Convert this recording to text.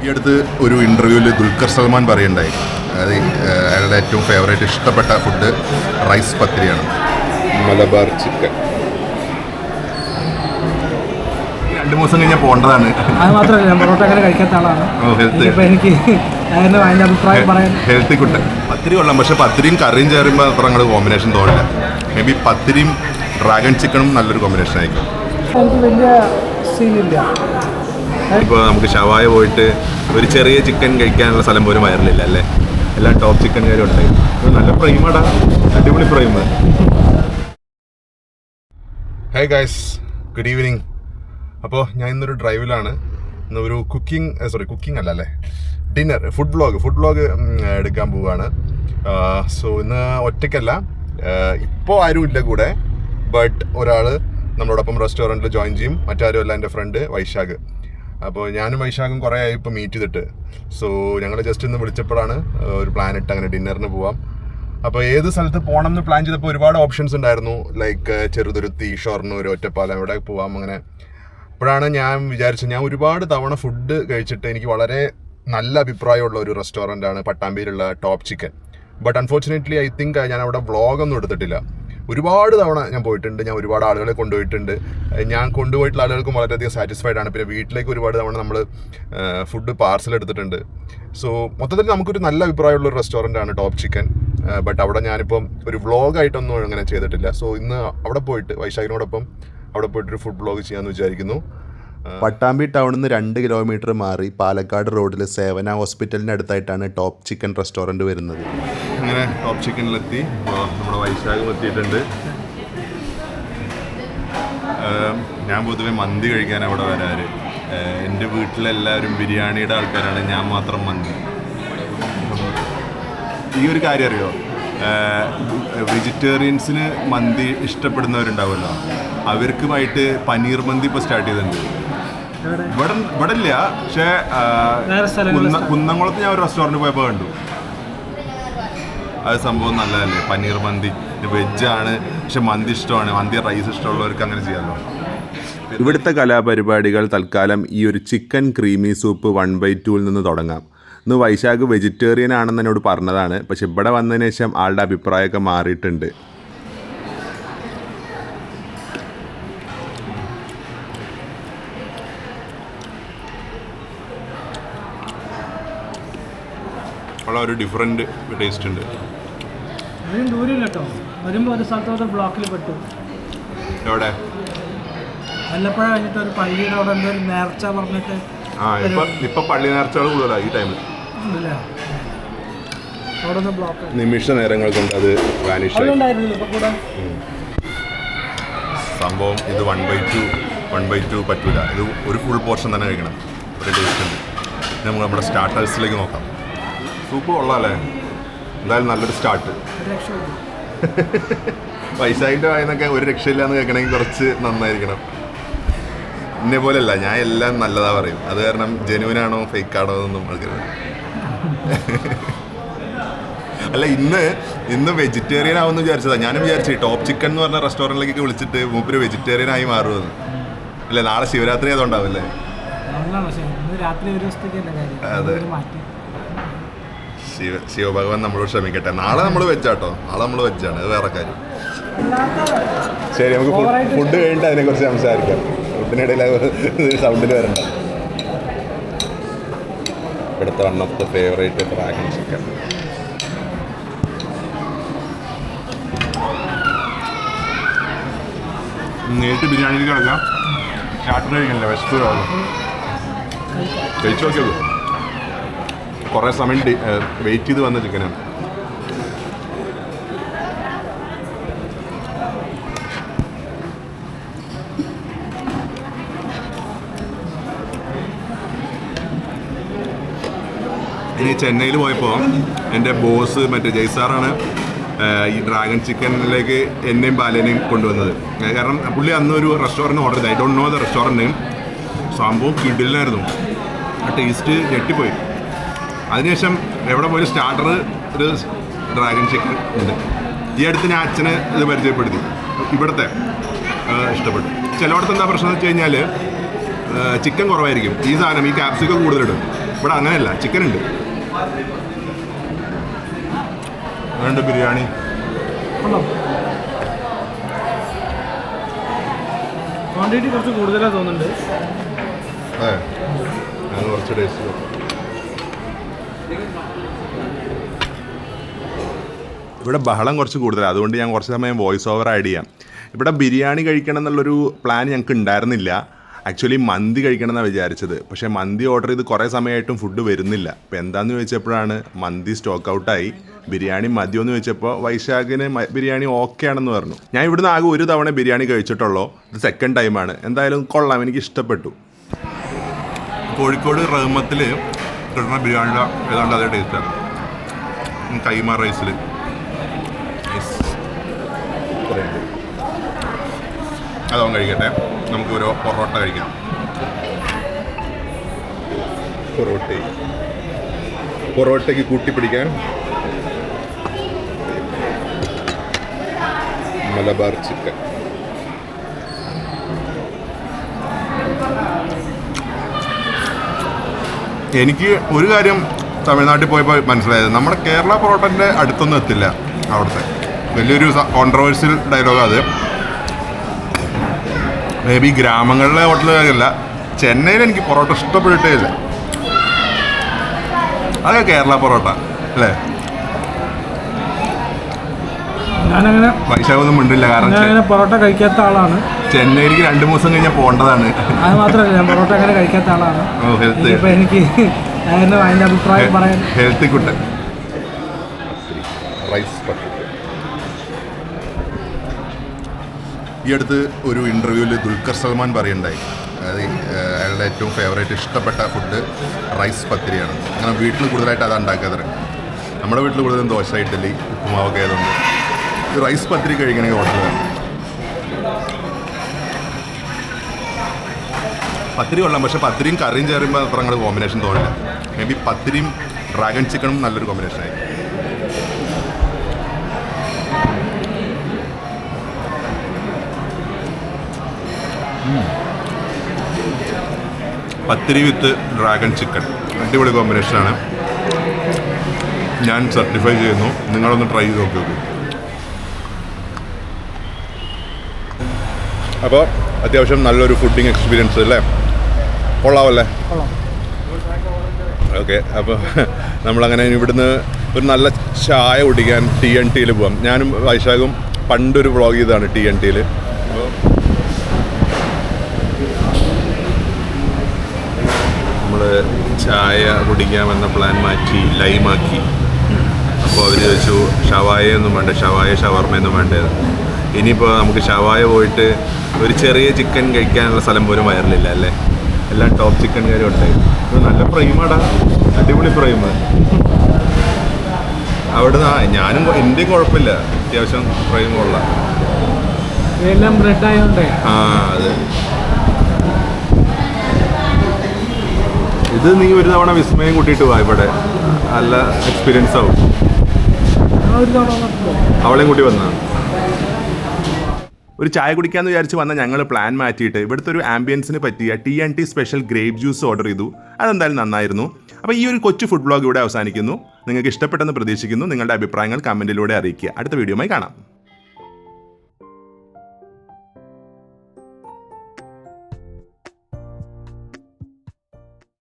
ഈ അടുത്ത് ഒരു ഇൻ്റർവ്യൂവിൽ ദുൽഖർ സൽമാൻ പറയുണ്ടായി, അതായത് അയാളുടെ ഏറ്റവും ഫേവറേറ്റ് ഇഷ്ടപ്പെട്ട ഫുഡ് റൈസ് പത്തിരിയാണ്, മലബാർ ചിക്കൻ. 2 ദിവസം കഴിഞ്ഞാൽ പോകേണ്ടതാണ്. അത് മാത്രമല്ല, ഞാൻ പൊറോട്ട അങ്ങനെ കഴിക്കാത്ത ആളാണ്. എനിക്ക് അതിൻ്റെ അഭിപ്രായം പറയാൻ ഹെൽത്തി കുട്ടൻ. പത്തിരി കൊള്ളാം, പക്ഷെ പത്തിരിയും കറിയും ചേരുമ്പോൾ അത്ര അങ്ങോട്ട് കോമ്പിനേഷൻ തോന്നില്ല. മേ ബി പത്തിരിയും ഡ്രാഗൺ ചിക്കനും നല്ലൊരു കോമ്പിനേഷൻ ആയിരിക്കും. എനിക്ക് വലിയ സീനില്ല. ഇപ്പോൾ നമുക്ക് ഷവായ പോയിട്ട് ഒരു ചെറിയ ചിക്കൻ കഴിക്കാനുള്ള സ്ഥലം പോലും വയറിലില്ല അല്ലേ? എല്ലാം ടോപ്പ് ചിക്കൻ കാര്യം ഉണ്ട്. നല്ല ഫ്രെയിമാടാ, അടിപൊളി frame. Hi guys, good evening. അപ്പോൾ ഞാൻ ഇന്നൊരു ഡ്രൈവിലാണ്. ഇന്നൊരു കുക്കിംഗ് അല്ല അല്ലേ, ഡിന്നർ ഫുഡ് വ്ളോഗ് എടുക്കാൻ പോവുകയാണ്. സോ ഇന്ന് ഒറ്റയ്ക്കല്ല, ഇപ്പോൾ ആരും ഇല്ല കൂടെ. ബട്ട് ഒരാൾ നമ്മളോടൊപ്പം റെസ്റ്റോറൻറ്റിൽ ജോയിൻ ചെയ്യും. മറ്റാരും അല്ല, എൻ്റെ ഫ്രണ്ട് വൈശാഖ്. അപ്പോൾ ഞാനും വൈശാഖും കുറേ ആയി ഇപ്പോൾ മീറ്റ് ചെയ്തിട്ട്. സോ ഞങ്ങൾ ജസ്റ്റ് ഇന്ന് വിളിച്ചപ്പോഴാണ് ഒരു പ്ലാൻ ഇട്ട് അങ്ങനെ ഡിന്നറിന് പോവാം. അപ്പോൾ ഏത് സ്ഥലത്ത് പോകണം എന്ന് പ്ലാൻ ചെയ്തപ്പോൾ ഒരുപാട് ഓപ്ഷൻസ് ഉണ്ടായിരുന്നു. ലൈക്ക് ചെറുതുരുത്തി, ഷൊർണൂർ, ഒറ്റപ്പാലം, എവിടെ പോവാം അങ്ങനെ. അപ്പോഴാണ് ഞാൻ വിചാരിച്ചത്, ഞാൻ ഒരുപാട് തവണ ഫുഡ് കഴിച്ചിട്ട് എനിക്ക് വളരെ നല്ല അഭിപ്രായമുള്ള ഒരു റെസ്റ്റോറൻ്റാണ് പട്ടാമ്പിയിലുള്ള Top Chicken. But unfortunately I think ഞാൻ അവിടെ വ്ളോഗൊന്നും എടുത്തിട്ടില്ല. ഒരുപാട് തവണ ഞാൻ പോയിട്ടുണ്ട്, ഞാൻ ഒരുപാട് ആളുകളെ കൊണ്ടുപോയിട്ടുണ്ട്. ഞാൻ കൊണ്ടുപോയിട്ടുള്ള ആളുകൾക്കും വളരെയധികം സാറ്റിസ്ഫൈഡ് ആണ്. പിന്നെ വീട്ടിലേക്ക് ഒരുപാട് തവണ നമ്മൾ ഫുഡ് പാർസൽ എടുത്തിട്ടുണ്ട്. സോ മൊത്തത്തിൽ നമുക്കൊരു നല്ല അഭിപ്രായമുള്ള ഒരു റെസ്റ്റോറൻ്റാണ് ടോപ്പ് ചിക്കൻ. ബട്ട് അവിടെ ഞാനിപ്പം ഒരു വ്ളോഗായിട്ടൊന്നും അങ്ങനെ ചെയ്തിട്ടില്ല. സോ ഇന്ന് അവിടെ പോയിട്ട് വൈശാഖിനോടൊപ്പം അവിടെ പോയിട്ടൊരു ഫുഡ് വ്ളോഗ് ചെയ്യാമെന്ന് വിചാരിക്കുന്നു. പട്ടാമ്പി ടൗണിൽ നിന്ന് 2 കിലോമീറ്റർ മാറി പാലക്കാട് റോഡിൽ സേവന ഹോസ്പിറ്റലിൻ്റെ അടുത്തായിട്ടാണ് ടോപ്പ് ചിക്കൻ റെസ്റ്റോറൻറ്റ് വരുന്നത്. അങ്ങനെ ടോപ്പ് ചിക്കനിലെത്തി. നമ്മുടെ വൈശാഖം എത്തിയിട്ടുണ്ട്. ഞാൻ പൊതുവെ മന്തി കഴിക്കാൻ അവിടെ വരാറ്. എൻ്റെ വീട്ടിലെല്ലാവരും ബിരിയാണിയുടെ ആൾക്കാരാണ്, ഞാൻ മാത്രം മന്തി. ഈ ഒരു കാര്യം അറിയോ, വെജിറ്റേറിയൻസിന് മന്തി ഇഷ്ടപ്പെടുന്നവരുണ്ടാവുമല്ലോ, അവർക്കുമായിട്ട് പനീർ മന്തി ഇപ്പോൾ സ്റ്റാർട്ട് ചെയ്തിട്ടുണ്ട്. ഇവിടെ ഇല്ല, പക്ഷേ കുന്നംകുളത്ത് ഞാൻ ഒരു റെസ്റ്റോറൻറ്റ് പോയപ്പോൾ കണ്ടു. അത് സംഭവം നല്ലതല്ലേ, പനീർ മന്തി. വെജാണ്, പക്ഷെ മന്തി ഇഷ്ടമാണ്. മന്തി റൈസ് ഇഷ്ടമുള്ളവർക്ക് അങ്ങനെ ചെയ്യാമല്ലോ. ഇവിടുത്തെ കലാപരിപാടികൾ തൽക്കാലം ഈ ഒരു ചിക്കൻ ക്രീമി സൂപ്പ് 1/2 നിന്ന് തുടങ്ങാം. ഇന്ന് വൈശാഖ് വെജിറ്റേറിയൻ ആണെന്ന് എന്നോട് പറഞ്ഞതാണ്, പക്ഷെ ഇവിടെ വന്നതിന് ശേഷം ആളുടെ അഭിപ്രായമൊക്കെ മാറിയിട്ടുണ്ട്. ഉള്ള ഒരു ഡിഫറെൻറ്റ് ടേസ്റ്റ് ഉണ്ട്. ദൂരം കേട്ടോ, വരുമ്പോൾ ഒരു സ്ഥലത്തോട്ട് ബ്ലോക്കിൽ പെട്ടു. എവിടെ? വല്ലപ്പോഴ കഴിഞ്ഞിട്ട് ഒരു പള്ളിയുടെ അവിടെ ഒരു നേർച്ച പറഞ്ഞിട്ട്. ഇപ്പൊ പള്ളി നേർച്ചകൾ കൂടുതലാണ് ഈ ടൈമിൽ. നിമിഷ നേരങ്ങൾ കൊണ്ട് അത് വാനിഷ് ആയി. സംഭവം ഇത് 1/2 പറ്റൂല. ഇത് ഒരു ഫുൾ പോർഷൻ തന്നെ കഴിക്കണം. ഒരു ടേസ്റ്റ് ഉണ്ട്. നമുക്ക് നമ്മുടെ സ്റ്റാർട്ടേഴ്സിലേക്ക് നോക്കാം. സൂപ്പ് കൊള്ളാമല്ലേ? എന്തായാലും നല്ലൊരു സ്റ്റാർട്ട്. വൈശാഖിൻ്റെ വായനൊക്കെ ഒരു രക്ഷയില്ല എന്ന് കേൾക്കണമെങ്കിൽ കുറച്ച് നന്നായിരിക്കണം. എന്നെ പോലെയല്ല, ഞാൻ എല്ലാം നല്ലതാ പറയും. അത് കാരണം ജെനുവിനാണോ ഫേക്കാണോ എന്നൊന്നും ആൾക്കരുത്. അല്ല, ഇന്ന് വെജിറ്റേറിയൻ ആവുമെന്ന് വിചാരിച്ചതാണ്. ഞാനും വിചാരിച്ചു ടോപ്പ് ചിക്കൻ എന്ന് പറഞ്ഞ റെസ്റ്റോറൻറ്റിലേക്ക് വിളിച്ചിട്ട് മൂപ്പര് വെജിറ്റേറിയൻ ആയി മാറുമെന്ന്. അല്ലേ, നാളെ ശിവരാത്രി ആയതുകൊണ്ടാവില്ലേ? അതെ, ശിവഭഗവാൻ നമ്മളോട് ക്ഷമിക്കട്ടെ. നാളെ നമ്മൾ വെജാട്ടോ, നാളെ നമ്മൾ വെജാണ്, അത് വേറെ കാര്യം. ശരി, നമുക്ക് ഫുഡ് കഴിഞ്ഞിട്ട് അതിനെക്കുറിച്ച് സംസാരിക്കാം. ഫുഡിനിടയിൽ സൗണ്ടിൽ വരണ്ട. ഇവിടുത്തെ one of the favourite dragon chicken. നേരിട്ട് ബിരിയാണിയിൽ കിടക്കാം. സ്റ്റാർട്ടർ കഴിക്കണില്ല, വിശപ്പ് കഴിച്ചു നോക്കിയത്. കുറേ സമയം വെയിറ്റ് ചെയ്ത് വന്ന ചിക്കനാണ്. ഇനി ചെന്നൈയിൽ പോയപ്പോൾ എൻ്റെ ബോസ് മറ്റേ ജയ്സാറാണ് ഈ ഡ്രാഗൺ ചിക്കനിലേക്ക് എന്നെയും ബാലേനെയും കൊണ്ടുവന്നത്. കാരണം പുള്ളി അന്നൊരു റെസ്റ്റോറൻറ്റ് ഓർഡർ ചെയ്ത്, I don't know the restaurant name. സംഭവം കിടിലായിരുന്നു, ആ ടേസ്റ്റ് ഞെട്ടിപ്പോയി. അതിനുശേഷം എവിടെ പോലും സ്റ്റാർട്ടർ ഒരു ഡ്രാഗൺ ചിക്കൻ ഉണ്ട്. ഈ അടുത്ത് ഞാൻ അച്ഛനെ ഇത് പരിചയപ്പെടുത്തി. ഇവിടുത്തെ ഇഷ്ടപ്പെട്ടു. ചിലയിടത്ത് എന്താ പ്രശ്നം എന്ന് വെച്ച് കഴിഞ്ഞാൽ ചിക്കൻ കുറവായിരിക്കും. ഈ സാധനം ഈ ക്യാപ്സിക്കം കൂടുതലിടും. ഇവിടെ അങ്ങനെയല്ല, ചിക്കൻ ഉണ്ട്. അതുകൊണ്ട് ബിരിയാണി ക്വാണ്ടിറ്റി കുറച്ച് കൂടുതലാണ് തോന്നുന്നുണ്ട്. അതെ, ഞാൻ കുറച്ച് ടേസ്റ്റ്. ഇവിടെ ബഹളം കുറച്ച് കൂടുതലാണ്, അതുകൊണ്ട് ഞാൻ കുറച്ച് സമയം വോയിസ് ഓവർ ആഡ് ചെയ്യാം. ഇവിടെ ബിരിയാണി കഴിക്കണം എന്നുള്ളൊരു പ്ലാൻ ഞങ്ങൾക്ക് ഉണ്ടായിരുന്നില്ല. ആക്ച്വലി മന്തി കഴിക്കണം എന്നാണ് വിചാരിച്ചത്. പക്ഷേ മന്തി ഓർഡർ ചെയ്ത് കുറേ സമയമായിട്ടും ഫുഡ് വരുന്നില്ല. അപ്പോൾ എന്താണെന്ന് ചോദിച്ചപ്പോഴാണ് മന്തി സ്റ്റോക്ക് ഔട്ടായി. ബിരിയാണി മതിയോ എന്ന് ചോദിച്ചപ്പോൾ വൈശാഖിന് ബിരിയാണി ഓക്കെ ആണെന്ന് പറഞ്ഞു. ഞാൻ ഇവിടുന്ന് ആകെ ഒരു തവണ ബിരിയാണി കഴിച്ചിട്ടുള്ളൂ. ഇത് സെക്കൻഡ് ടൈമാണ്. എന്തായാലും കൊള്ളാം, എനിക്ക് ഇഷ്ടപ്പെട്ടു. കോഴിക്കോട് റഹ്മത്തിൽ കിട്ടുന്ന ബിരിയാണിയുടെ ഏതാണ്ട് അതേ ടേസ്റ്റാണ്. കൈമ റൈസിൽ അതവൻ കഴിക്കട്ടെ. നമുക്ക് ഓരോ പൊറോട്ട കഴിക്കാം. പൊറോട്ടയ്ക്ക് കൂട്ടിപ്പിടിക്കാൻ മലബാർ ചിക്കൻ. എനിക്ക് ഒരു കാര്യം തമിഴ്നാട്ടിൽ പോയപ്പോൾ മനസ്സിലായത്, നമ്മുടെ കേരള പൊറോട്ടൻ്റെ അടുത്തൊന്നും എത്തില്ല. അവിടുത്തെ വലിയൊരു കോൺട്രവേഴ്സ്യൽ ഡയലോഗ് അത്. മേ ബി ഗ്രാമങ്ങളിലെ ഹോട്ടലുകാരല്ല, ചെന്നൈയിൽ എനിക്ക് പൊറോട്ട ഇഷ്ടപ്പെട്ടിട്ടേ ഇല്ല. അതൊക്കെ കേരള പൊറോട്ട അല്ലേ? ഞാനങ്ങനെ വൈശാഖൊന്നും മിണ്ടില്ല, കാരണം പൊറോട്ട കഴിക്കാത്ത ആളാണ്. ചെന്നൈയിലേക്ക് 2 ദിവസം കഴിഞ്ഞാൽ പോകേണ്ടതാണ്. അത് മാത്രമല്ല, ഞാൻ പൊറോട്ട അങ്ങനെ കഴിക്കാത്ത ആളാണ്. ഇപ്പം എനിക്ക് അതിൻ്റെ അഭിപ്രായം പറയാൻ. ഹെൽത്തി കുട്ടൻ റൈസ് പത്തിരി. ഈ അടുത്ത് ഒരു ഇൻ്റർവ്യൂവിൽ ദുൽഖർ സൽമാൻ പറയുണ്ടായി, അതായത് അയാളുടെ ഏറ്റവും ഫേവറേറ്റ് ഇഷ്ടപ്പെട്ട ഫുഡ് റൈസ് പത്തിരിയാണ്. അങ്ങനെ വീട്ടിൽ കൂടുതലായിട്ട് അതാണ് ഉണ്ടാക്കാറ്. നമ്മുടെ വീട്ടിൽ കൂടുതലും ദോശ, ഇഡ്ഡലി, ഉപ്പുമാവൊക്കെ ആയതുകൊണ്ട് ഈ റൈസ് പത്തിരി കഴിക്കണമെങ്കിൽ ഹോട്ടലാണ്. പത്തിരി കൊള്ളാം, പക്ഷേ പത്തിരിയും കറിയും ചേരുമ്പോൾ അത്ര അങ്ങോട്ട് കോമ്പിനേഷൻ തോന്നില്ല. മേ ബി പത്തിരിയും ഡ്രാഗൺ ചിക്കനും നല്ലൊരു കോമ്പിനേഷനായി. പത്തിരി വിത്ത് ഡ്രാഗൺ ചിക്കൻ അടിപൊളി കോമ്പിനേഷനാണ്. ഞാൻ സർട്ടിഫൈ ചെയ്യുന്നു. നിങ്ങളൊന്ന് ട്രൈ ചെയ്ത് നോക്കി. അപ്പോൾ അത്യാവശ്യം നല്ലൊരു ഫുഡിങ് എക്സ്പീരിയൻസ് അല്ലേ? കൊള്ളാമല്ലേ? ഓക്കെ, അപ്പോൾ നമ്മളങ്ങനെ ഇവിടുന്ന് ഒരു നല്ല ചായ കുടിക്കാൻ TNTയിൽ പോകാം. ഞാനും വൈശാഖും പണ്ടൊരു വ്ളോഗ് ചെയ്തതാണ് TNTയിൽ. അപ്പോൾ നമ്മൾ ചായ കുടിക്കാമെന്ന പ്ലാൻ മാറ്റി ലൈമാക്കി. അപ്പോൾ അവർ ചോദിച്ചു ഷവായൊന്നും വേണ്ട, ഷവർമയൊന്നും വേണ്ടത്. ഇനിയിപ്പോൾ നമുക്ക് ഷവായ പോയിട്ട് ഒരു ചെറിയ ചിക്കൻ കഴിക്കാനുള്ള സ്ഥലം പോലും വയറിലില്ല അല്ലേ? എല്ലാം ടോപ്പ് ചിക്കൻകാരും ഉണ്ട്. ഇത് നല്ല ഫ്രെയിമാടാ, അടിപൊളി ഫ്രെയിം. അവിടുന്ന് ഞാനും എൻ്റെയും കുഴപ്പമില്ല, അത്യാവശ്യം ഫ്രെയിം കൊള്ളാം. എല്ലാം ബ്രെഡ് ആയതുകൊണ്ടേ. ആ അതെ, ഇത് നീ ഒരു തവണ വിസ്മയം കൂട്ടിയിട്ട് വാ, ഇവിടെ നല്ല എക്സ്പീരിയൻസ് ആവും. അവളെയും കൂട്ടി വന്നാ ഒരു ചായ കുടിക്കാമെന്ന് വിചാരിച്ച് വന്ന ഞങ്ങൾ പ്ലാൻ മാറ്റിയിട്ട് ഇവിടുത്തെ ഒരു ആംബിയൻസിന് പറ്റിയ TNT special grape juice order ചെയ്തു. അതെന്തായാലും നന്നായിരുന്നു. അപ്പോൾ ഈ ഒരു കൊച്ചു ഫുഡ് വ്ളോഗ് ഇവിടെ അവസാനിക്കുന്നു. നിങ്ങൾക്ക് ഇഷ്ടപ്പെട്ടെന്ന് പ്രതീക്ഷിക്കുന്നു. നിങ്ങളുടെ അഭിപ്രായങ്ങൾ കമൻറ്റിലൂടെ അറിയിക്കുക. അടുത്ത വീഡിയോയുമായി കാണാം.